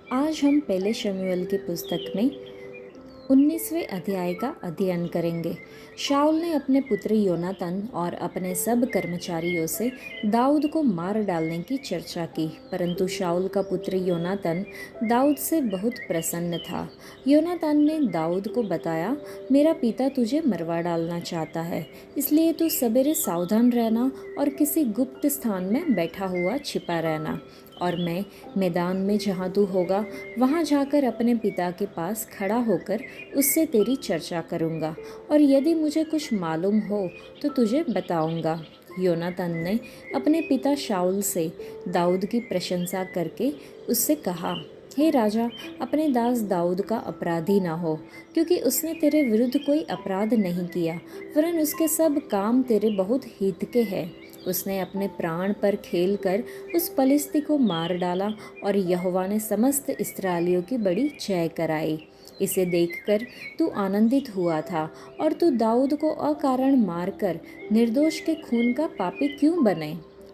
आज हम पहले शमूएल की पुस्तक में 19वें अध्याय का अध्ययन करेंगे। शाऊल ने अपने पुत्र योनातान और अपने सब कर्मचारियों से दाऊद को मार डालने की चर्चा की, परंतु शाऊल का पुत्र योनातान दाऊद से बहुत प्रसन्न था। योनातान ने दाऊद को बताया, मेरा पिता तुझे मरवा डालना चाहता है, इसलिए तू सवेरे सावधान रहना और किसी गुप्त स्थान में बैठा हुआ छिपा रहना, और मैं मैदान में जहाँ तू होगा वहाँ जाकर अपने पिता के पास खड़ा होकर उससे तेरी चर्चा करूँगा, और यदि मुझे कुछ मालूम हो तो तुझे बताऊँगा। योनातान ने अपने पिता शाऊल से दाऊद की प्रशंसा करके उससे कहा, हे राजा, अपने दास दाऊद का अपराधी ना हो, क्योंकि उसने तेरे विरुद्ध कोई अपराध नहीं किया, वरन उसके सब काम तेरे बहुत हित के हैं। उसने अपने प्राण पर खेल कर उस पलिश्ती को मार डाला, और यहोवा ने समस्त इस्राएलियों की बड़ी जय कराई। इसे देखकर तू आनंदित हुआ था, और तू दाऊद को अकारण मारकर निर्दोष के खून का पापी क्यों बने?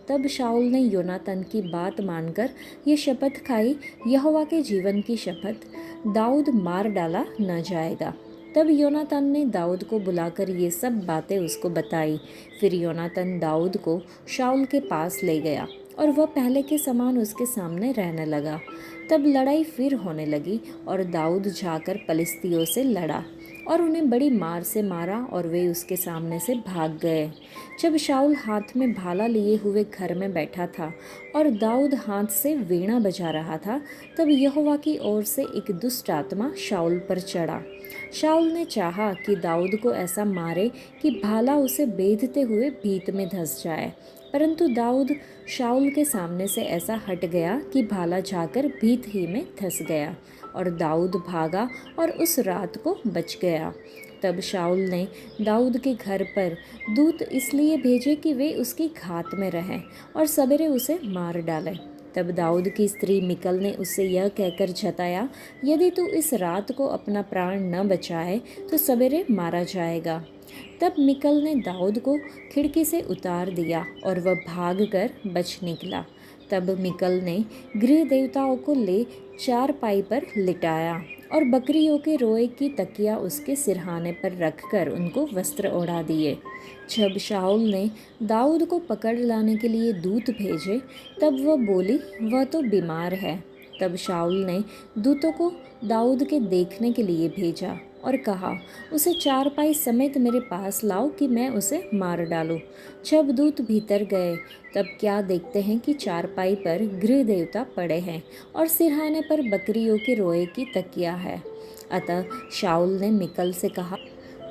तब शाऊल ने योनातान की बात मानकर ये शपथ खाई, यहोवा के जीवन की शपथ, दाऊद मार डाला न जाएगा। तब योनातान ने दाऊद को बुलाकर ये सब बातें उसको बताई। फिर योनातान दाऊद को शाऊल के पास ले गया, और वह पहले के समान उसके सामने रहने लगा। तब लड़ाई फिर होने लगी, और दाऊद जाकर पलिश्तियों से लड़ा और उन्हें बड़ी मार से मारा, और वे उसके सामने से भाग गए। जब शाऊल हाथ में भाला लिए हुए घर में बैठा था और दाऊद हाथ से वीणा बजा रहा था, तब यहोवा की ओर से एक दुष्ट आत्मा शाऊल पर चढ़ा। शाऊल ने चाहा कि दाऊद को ऐसा मारे कि भाला उसे बेधते हुए भीत में धंस जाए, परंतु दाऊद शाऊल के सामने से ऐसा हट गया कि भाला जाकर भीत ही में धंस गया, और दाऊद भागा और उस रात को बच गया। तब शाऊल ने दाऊद के घर पर दूत इसलिए भेजे कि वे उसकी घात में रहें और सवेरे उसे मार डालें। तब दाऊद की स्त्री मिकल ने उससे यह कहकर जताया, यदि तू इस रात को अपना प्राण न बचाए तो सवेरे मारा जाएगा। तब मिकल ने दाऊद को खिड़की से उतार दिया, और वह भागकर बच निकला। तब मिकल ने गृह देवताओं को ले चारपाई पर लिटाया, और बकरियों के रोए की तकिया उसके सिरहाने पर रखकर उनको वस्त्र ओढ़ा दिए। जब शाऊल ने दाऊद को पकड़ लाने के लिए दूत भेजे, तब वह बोली, वह तो बीमार है। तब शाऊल ने दूतों को दाऊद के देखने के लिए भेजा और कहा, उसे चारपाई समेत मेरे पास लाओ कि मैं उसे मार डालूं। जब दूत भीतर गए, तब क्या देखते हैं कि चारपाई पर गृह देवता पड़े हैं और सिरहाने पर बकरियों के रोए की तकिया है। अतः शाऊल ने मिकल से कहा,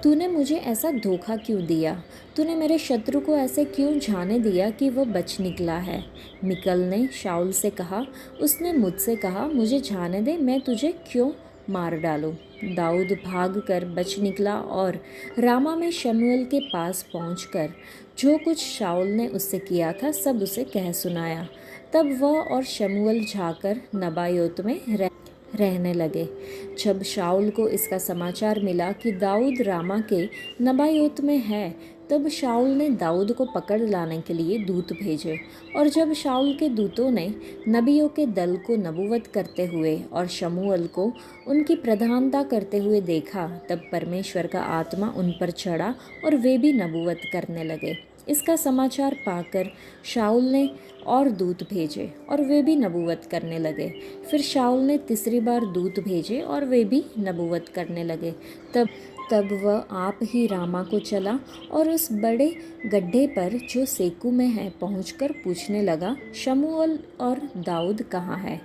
तूने मुझे ऐसा धोखा क्यों दिया? तूने मेरे शत्रु को ऐसे क्यों जाने दिया कि वह बच निकला है? मिकल ने शाऊल से कहा, उसने मुझसे कहा, मुझे जाने दे, मैं तुझे क्यों मार डालूं। दाऊद भाग कर बच निकला और रामा में शमूएल के पास पहुंचकर जो कुछ शाऊल ने उससे किया था सब उसे कह सुनाया। तब वह और शमूएल जाकर नबायोत में रहने लगे। जब शाऊल को इसका समाचार मिला कि दाऊद रामा के नबायोत में है, तब शाऊल ने दाऊद को पकड़ लाने के लिए दूत भेजे। और जब शाऊल के दूतों ने नबियों के दल को नबूवत करते हुए और शमूएल को उनकी प्रधानता करते हुए देखा, तब परमेश्वर का आत्मा उन पर चढ़ा और वे भी नबूवत करने लगे। इसका समाचार पाकर शाऊल ने और दूत भेजे, और वे भी नबूवत करने लगे। फिर शाऊल ने तीसरी बार दूत भेजे, और वे भी नबूवत करने लगे। तब वह आप ही रामा को चला, और उस बड़े गड्ढे पर जो सेकू में है पहुंचकर पूछने लगा, शमूएल और दाऊद कहाँ है?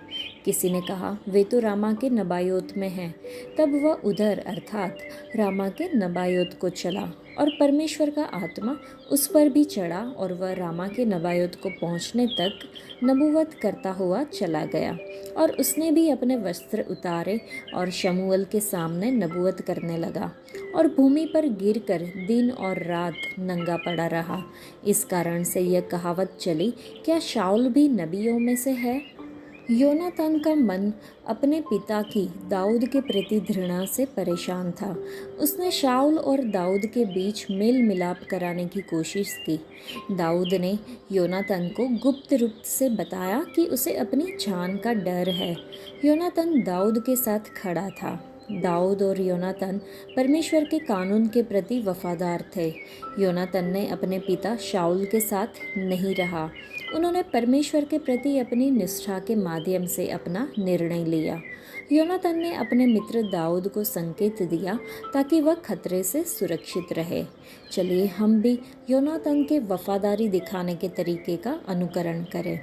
किसी ने कहा, वे तो रामा के नबायोत में हैं। तब वह उधर अर्थात रामा के नबायोत को चला, और परमेश्वर का आत्मा उस पर भी चढ़ा, और वह रामा के नबायोत को पहुंचने तक नबूवत करता हुआ चला गया। और उसने भी अपने वस्त्र उतारे और शमूएल के सामने नबूवत करने लगा, और भूमि पर गिरकर दिन और रात नंगा पड़ा रहा। इस कारण से यह कहावत चली, क्या शाऊल भी नबियों में से है? योनातान का मन अपने पिता की दाऊद के प्रति घृणा से परेशान था। उसने शाऊल और दाऊद के बीच मेल मिलाप कराने की कोशिश की। दाऊद ने योनातान को गुप्त रूप से बताया कि उसे अपनी जान का डर है। योनातान दाऊद के साथ खड़ा था। दाऊद और योनातान परमेश्वर के कानून के प्रति वफादार थे। योनातान ने अपने पिता शाऊल के साथ नहीं रहा। उन्होंने परमेश्वर के प्रति अपनी निष्ठा के माध्यम से अपना निर्णय लिया। योनातान ने अपने मित्र दाऊद को संकेत दिया ताकि वह खतरे से सुरक्षित रहे। चलिए हम भी योनातान के वफादारी दिखाने के तरीके का अनुकरण करें।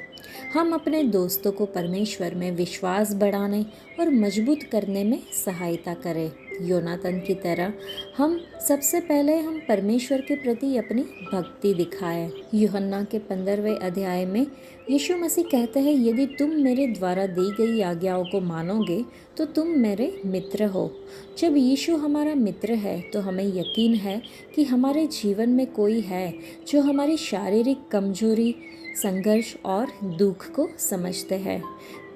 हम अपने दोस्तों को परमेश्वर में विश्वास बढ़ाने और मजबूत करने में सहायता करें। योनातान की तरह हम सबसे पहले परमेश्वर के प्रति अपनी भक्ति दिखाएं। यूहन्ना के 15वें अध्याय में यीशु मसीह कहते हैं, यदि तुम मेरे द्वारा दी गई आज्ञाओं को मानोगे तो तुम मेरे मित्र हो। जब यीशु हमारा मित्र है तो हमें यकीन है कि हमारे जीवन में कोई है जो हमारी शारीरिक कमजोरी, संघर्ष और दुख को समझते हैं।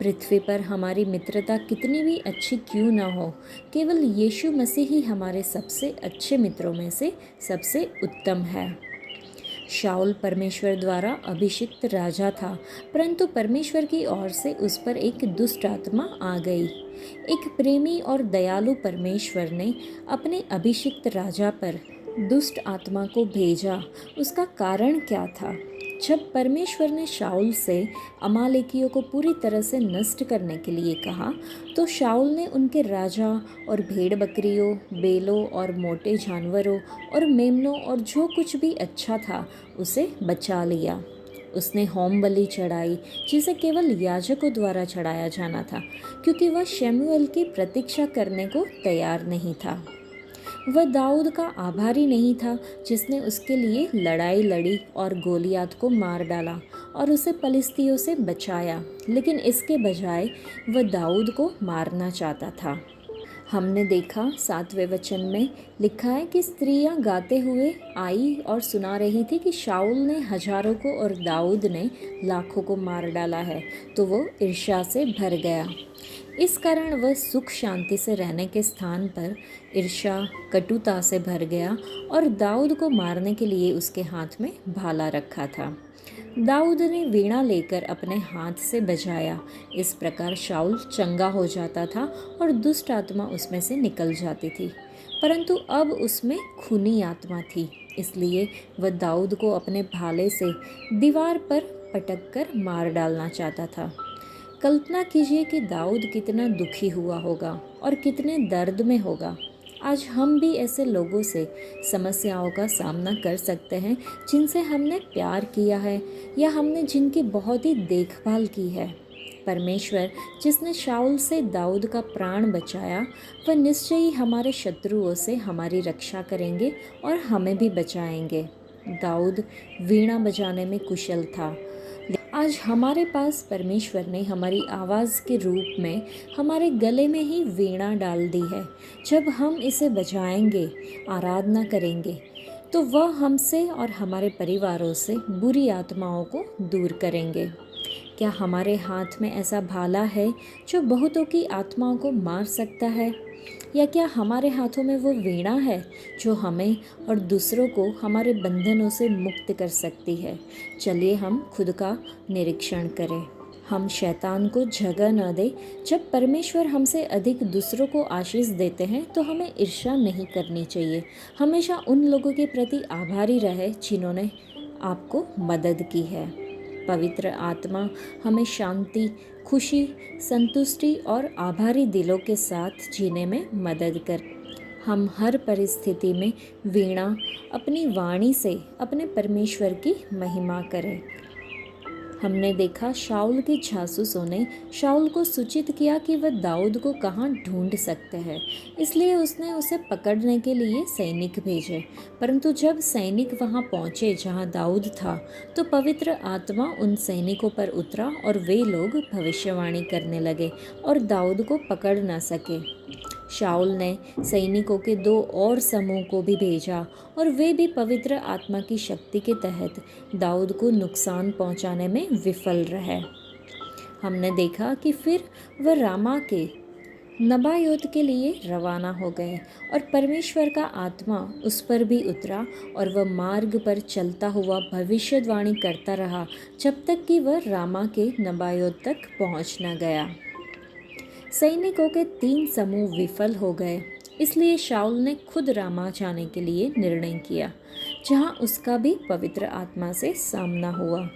पृथ्वी पर हमारी मित्रता कितनी भी अच्छी क्यों ना हो, केवल यीशु मसीह ही हमारे सबसे अच्छे मित्रों में से सबसे उत्तम है। शाऊल परमेश्वर द्वारा अभिषिक्त राजा था, परंतु परमेश्वर की ओर से उस पर एक दुष्ट आत्मा आ गई। एक प्रेमी और दयालु परमेश्वर ने अपने अभिषिक्त राजा पर दुष्ट आत्मा को भेजा। उसका कारण क्या था? जब परमेश्वर ने शाऊल से अमालेकियों को पूरी तरह से नष्ट करने के लिए कहा, तो शाऊल ने उनके राजा और भेड़ बकरियों, बेलों और मोटे जानवरों और मेमनों और जो कुछ भी अच्छा था उसे बचा लिया। उसने होम बलि चढ़ाई जिसे केवल याजकों द्वारा चढ़ाया जाना था, क्योंकि वह शमूएल की प्रतीक्षा करने को तैयार नहीं था। वह दाऊद का आभारी नहीं था जिसने उसके लिए लड़ाई लड़ी और गोलियात को मार डाला और उसे पलिस्तियों से बचाया, लेकिन इसके बजाय वह दाऊद को मारना चाहता था। हमने देखा 7वें वचन में लिखा है कि स्त्रियां गाते हुए आई और सुना रही थी कि शाऊल ने हजारों को और दाऊद ने लाखों को मार डाला है, तो वो ईर्ष्या से भर गया। इस कारण वह सुख शांति से रहने के स्थान पर ईर्ष्या, कटुता से भर गया और दाऊद को मारने के लिए उसके हाथ में भाला रखा था। दाऊद ने वीणा लेकर अपने हाथ से बजाया। इस प्रकार शाऊल चंगा हो जाता था और दुष्ट आत्मा उसमें से निकल जाती थी। परंतु अब उसमें खूनी आत्मा थी, इसलिए वह दाऊद को अपने भाले से दीवार पर पटक कर मार डालना चाहता था। कल्पना कीजिए कि दाऊद कितना दुखी हुआ होगा और कितने दर्द में होगा। आज हम भी ऐसे लोगों से समस्याओं का सामना कर सकते हैं जिनसे हमने प्यार किया है या हमने जिनकी बहुत ही देखभाल की है। परमेश्वर जिसने शाऊल से दाऊद का प्राण बचाया, वह निश्चय ही हमारे शत्रुओं से हमारी रक्षा करेंगे और हमें भी बचाएंगे। दाऊद वीणा बजाने में कुशल था। आज हमारे पास परमेश्वर ने हमारी आवाज़ के रूप में हमारे गले में ही वीणा डाल दी है। जब हम इसे बजाएंगे, आराधना करेंगे, तो वह हमसे और हमारे परिवारों से बुरी आत्माओं को दूर करेंगे। क्या हमारे हाथ में ऐसा भाला है जो बहुतों की आत्माओं को मार सकता है? या क्या हमारे हाथों में वो वीणा है जो हमें और दूसरों को हमारे बंधनों से मुक्त कर सकती है? चलिए हम खुद का निरीक्षण करें। हम शैतान को जगह न दें। जब परमेश्वर हमसे अधिक दूसरों को आशीष देते हैं तो हमें ईर्ष्या नहीं करनी चाहिए। हमेशा उन लोगों के प्रति आभारी रहे जिन्होंने आपको मदद की है। पवित्र आत्मा हमें शांति, खुशी, संतुष्टि और आभारी दिलों के साथ जीने में मदद कर। हम हर परिस्थिति में वीणा अपनी वाणी से अपने परमेश्वर की महिमा करें। हमने देखा शाऊल के जासूसों ने शाऊल को सूचित किया कि वह दाऊद को कहाँ ढूंढ सकते हैं, इसलिए उसने उसे पकड़ने के लिए सैनिक भेजे। परंतु जब सैनिक वहाँ पहुँचे जहाँ दाऊद था, तो पवित्र आत्मा उन सैनिकों पर उतरा और वे लोग भविष्यवाणी करने लगे और दाऊद को पकड़ न सके। शाऊल ने सैनिकों के 2 और समूह को भी भेजा और वे भी पवित्र आत्मा की शक्ति के तहत दाऊद को नुकसान पहुंचाने में विफल रहे। हमने देखा कि फिर वह रामा के नबायोत के लिए रवाना हो गए और परमेश्वर का आत्मा उस पर भी उतरा और वह मार्ग पर चलता हुआ भविष्यवाणी करता रहा जब तक कि वह रामा के नबायोत तक पहुंच न गया। सैनिकों के 3 समूह विफल हो गए, इसलिए शाऊल ने खुद रामा जाने के लिए निर्णय किया, जहां उसका भी पवित्र आत्मा से सामना हुआ।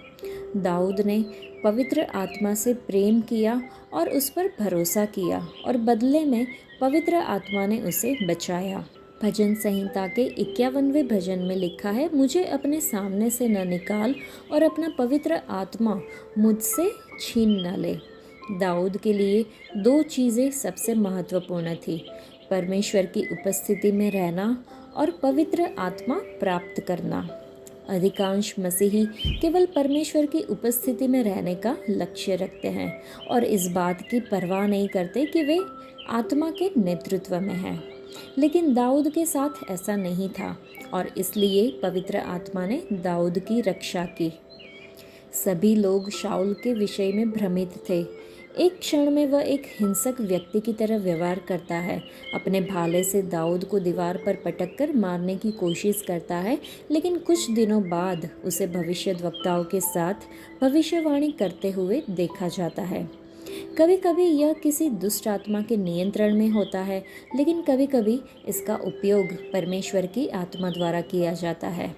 दाऊद ने पवित्र आत्मा से प्रेम किया और उस पर भरोसा किया और बदले में पवित्र आत्मा ने उसे बचाया। भजन संहिता के 51वें भजन में लिखा है, मुझे अपने सामने से न निकाल और अपना पवित्र आत्मा मुझसे छीन न ले। दाऊद के लिए 2 चीज़ें सबसे महत्वपूर्ण थी, परमेश्वर की उपस्थिति में रहना और पवित्र आत्मा प्राप्त करना। अधिकांश मसीही केवल परमेश्वर की उपस्थिति में रहने का लक्ष्य रखते हैं और इस बात की परवाह नहीं करते कि वे आत्मा के नेतृत्व में हैं। लेकिन दाऊद के साथ ऐसा नहीं था और इसलिए पवित्र आत्मा ने दाऊद की रक्षा की। सभी लोग शाऊल के विषय में भ्रमित थे। एक क्षण में वह एक हिंसक व्यक्ति की तरह व्यवहार करता है, अपने भाले से दाऊद को दीवार पर पटक कर मारने की कोशिश करता है, लेकिन कुछ दिनों बाद उसे भविष्यद्वक्ताओं के साथ भविष्यवाणी करते हुए देखा जाता है। कभी कभी यह किसी दुष्ट आत्मा के नियंत्रण में होता है, लेकिन कभी कभी इसका उपयोग परमेश्वर की आत्मा द्वारा किया जाता है।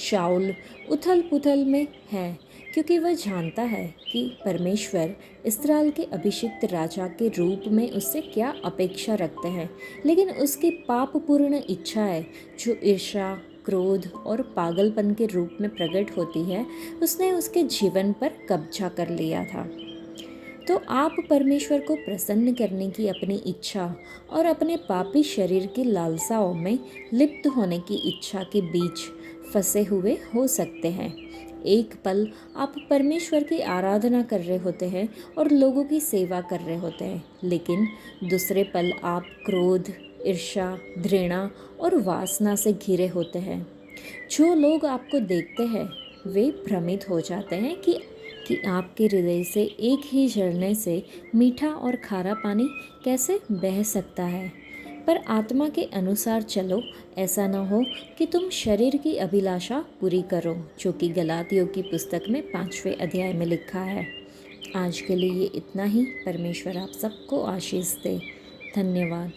शाऊल उथल पुथल में है क्योंकि वह जानता है कि परमेश्वर इस्राएल के अभिषिक्त राजा के रूप में उससे क्या अपेक्षा रखते हैं, लेकिन उसकी पापपूर्ण इच्छाएं जो ईर्ष्या, क्रोध और पागलपन के रूप में प्रकट होती है, उसने उसके जीवन पर कब्जा कर लिया था। तो आप परमेश्वर को प्रसन्न करने की अपनी इच्छा और अपने पापी शरीर की लालसाओं में लिप्त होने की इच्छा के बीच फंसे हुए हो सकते हैं। एक पल आप परमेश्वर की आराधना कर रहे होते हैं और लोगों की सेवा कर रहे होते हैं, लेकिन दूसरे पल आप क्रोध, ईर्ष्या, घृणा और वासना से घिरे होते हैं। जो लोग आपको देखते हैं वे भ्रमित हो जाते हैं कि आपके हृदय से एक ही झरने से मीठा और खारा पानी कैसे बह सकता है। पर आत्मा के अनुसार चलो, ऐसा न हो कि तुम शरीर की अभिलाषा पूरी करो, जो कि गलातियों की पुस्तक में 5वें अध्याय में लिखा है। आज के लिए इतना ही। परमेश्वर आप सबको आशीष दे। धन्यवाद।